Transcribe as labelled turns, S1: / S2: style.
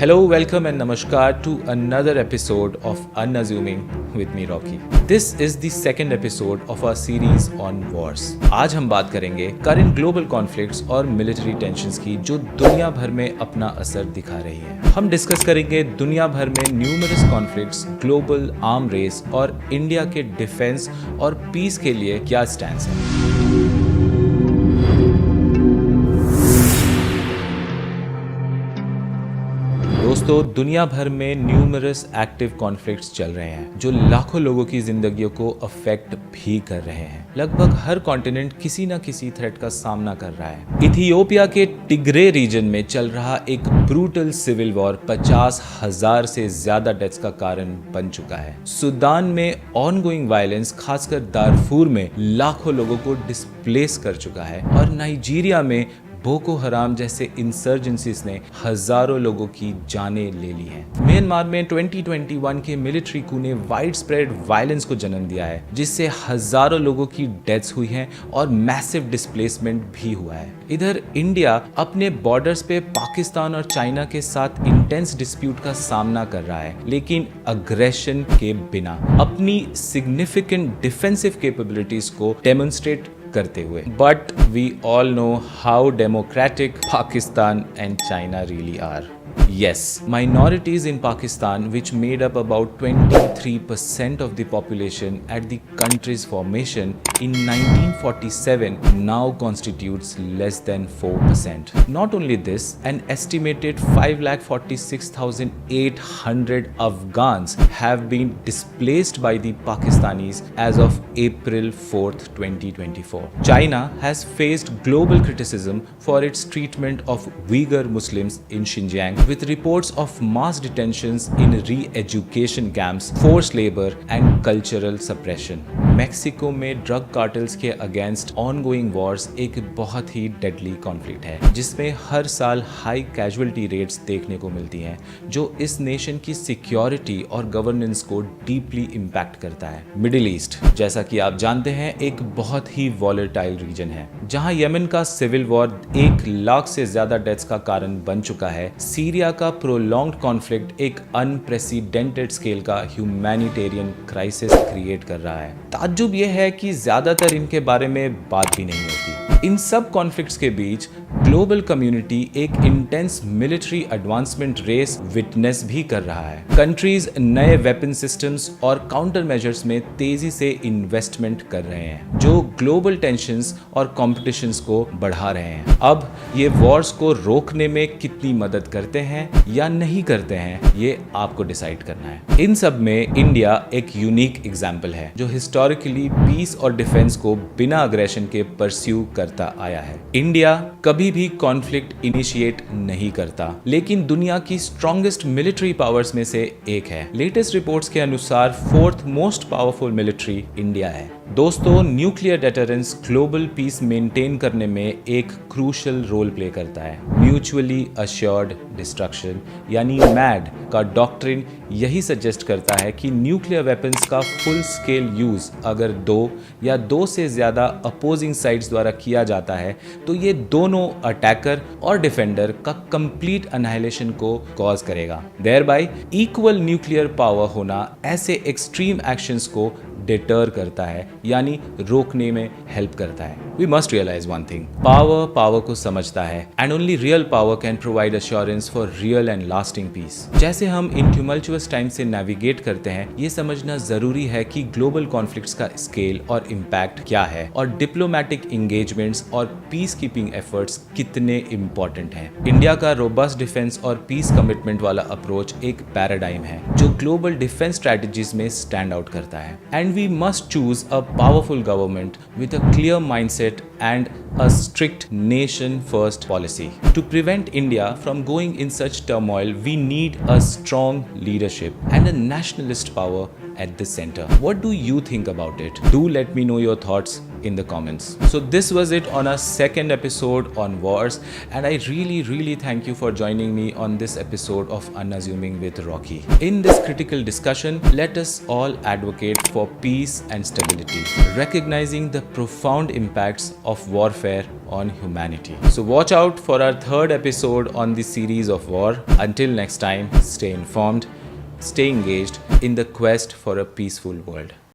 S1: Hello, welcome, and namaskar to another episode of Unassuming with me, Rocky. This is the second episode of our series on wars. आज हम बात करेंगे current global conflicts और military tensions की जो दुनिया भर में अपना असर दिखा रही है। हम डिस्कस करेंगे दुनिया भर में numerous conflicts, global arm race और इंडिया के डिफेंस और पीस के लिए क्या स्टैंड है। दोस्तों, दुनिया भर में न्यूमरस एक्टिव कॉन्फ्लिक्ट्स चल रहे हैं जो लाखों लोगों की जिंदगियों को अफेक्ट भी कर रहे हैं। लगभग हर कॉन्टिनेंट किसी न किसी थ्रेट का सामना कर रहा है। इथियोपिया के टिग्रे रीजन में चल रहा एक ब्रूटल सिविल वॉर 50,000 से ज्यादा डेथ्स का कारण बन चुका है। सूडान में ऑनगोइंग वायलेंस खासकर दारफूर में लाखों लोगों को डिस्प्लेस कर चुका है और नाइजीरिया में बोको हराम जैसे इंसर्जेंसीज ने हजारों लोगों की जानें ले ली हैं। म्यांमार में 2021 के मिलिट्री कू ने वाइड स्प्रेड वायलेंस को जन्म दिया है, जिससे हजारों लोगों की डेथ्स हुई हैं और मैसिव डिस्प्लेसमेंट भी हुआ है। इधर इंडिया अपने बॉर्डर्स पे पाकिस्तान और चाइना के साथ इंटेंस डिस्प्यूट का सामना कर रहा है, लेकिन अग्रेशन के बिना अपनी सिग्निफिकेंट डिफेंसिव कैपेबिलिटीज को डेमोन्स्ट्रेट करते हुए। But we all know how democratic Pakistan and China really are. Yes, minorities in Pakistan, which made up about 23% of the population at the country's formation in 1947, now constitutes less than 4%. Not only this, an estimated 546,800 Afghans have been displaced by the Pakistanis as of April 4th, 2024. China has faced global criticism for its treatment of Uyghur Muslims in Xinjiang, with reports of mass detentions in re-education camps, forced labor and cultural suppression. Mexico में drug cartels के against ongoing Wars एक बहुत ही deadly conflict है, जिसमें हर साल high casualty rates देखने को मिलती हैं, जो इस नेशन की सिक्योरिटी और गवर्नेंस को डीपली इम्पैक्ट करता है। मिडिल ईस्ट, जैसा कि आप जानते हैं, एक बहुत ही वॉलेटाइल रीजन है, जहां यमन का सिविल वॉर 1 लाख से ज्यादा डेथ्स का कारण बन चुका है। सीरिया का प्रोलॉन्ग्ड कॉन्फ्लिक्ट एक अनप्रेसिडेंटेड स्केल का ह्यूमैनिटेरियन क्राइसिस क्रिएट कर रहा है। ताज्जुब यह है कि ज्यादातर इनके बारे में बात भी नहीं होती। इन सब कॉन्फ्लिक्ट्स के बीच ग्लोबल कम्युनिटी एक intense military advancement race witness भी कर रहा है। कंट्रीज नए वेपन सिस्टम्स और काउंटर मेजर्स में तेजी से इन्वेस्टमेंट कर रहे हैं, जो ग्लोबल टेंशंस और कॉम्पिटिशंस को बढ़ा रहे हैं। अब ये वॉर्स को रोकने में कितनी मदद करते हैं या नहीं करते हैं, ये आपको डिसाइड करना है। इन सब में इंडिया एक यूनिक एग्जाम्पल है, जो हिस्टोरिकली पीस और डिफेंस को बिना अग्रेशन के परस्यू करता आया है। इंडिया कभी भी कॉन्फ्लिक्ट इनिशिएट नहीं करता, लेकिन दुनिया की स्ट्रॉन्गेस्ट मिलिट्री पावर्स में से एक है। लेटेस्ट रिपोर्ट्स के अनुसार 4th most powerful military India है। दोस्तों, nuclear deterrence global peace maintain करने में एक क्रूशियल रोल प्ले करता है। म्यूचुअली अश्योर्ड डिस्ट्रक्शन यानी मैड का डॉक्ट्रिन यही सजेस्ट करता है कि न्यूक्लियर वेपन्स का फुल स्केल यूज अगर 2 या 2 से ज्यादा अपोजिंग साइड्स द्वारा किया जाता है, तो ये दोनों अटैकर और डिफेंडर का कंप्लीट अनाहिलेशन को कॉज करेगा। देयरबाय इक्वल न्यूक्लियर पावर होना ऐसे एक्सट्रीम एक्शंस को डिटर करता है, यानी रोकने में हेल्प करता है। We must realise one thing, power को समझता है, and only real power can provide assurance for real and lasting peace. जैसे हम इन ट्यूमल्चुअस टाइम से नेविगेट करते हैं, ये समझना जरूरी है कि ग्लोबल कॉन्फ्लिक्ट्स का स्केल और इम्पैक्ट क्या है, और डिप्लोमेटिक एंगेजमेंट्स और पीस कीपिंग एफर्ट्स कितने इंपॉर्टेंट हैं। इंडिया का रोबस्ट डिफेंस और पीस कमिटमेंट वाला अप्रोच एक पैराडाइम है, जो ग्लोबल डिफेंस स्ट्रेटजीज में स्टैंड आउट करता है। And we must choose a powerful government with a clear mindset and a strict nation first policy. To prevent India from going in such turmoil, we need a strong leadership and a nationalist power at the center. What do you think about it? Do let me know your thoughts in the comments. So this was it on our second episode on wars, and I really thank you for joining me on this episode of Unassuming with Rocky. In this critical discussion, let us all advocate for peace and stability, recognizing the profound impacts of warfare warfare on humanity. So watch out for our third episode on the series of war. Until next time, stay informed, stay engaged in the quest for a peaceful world.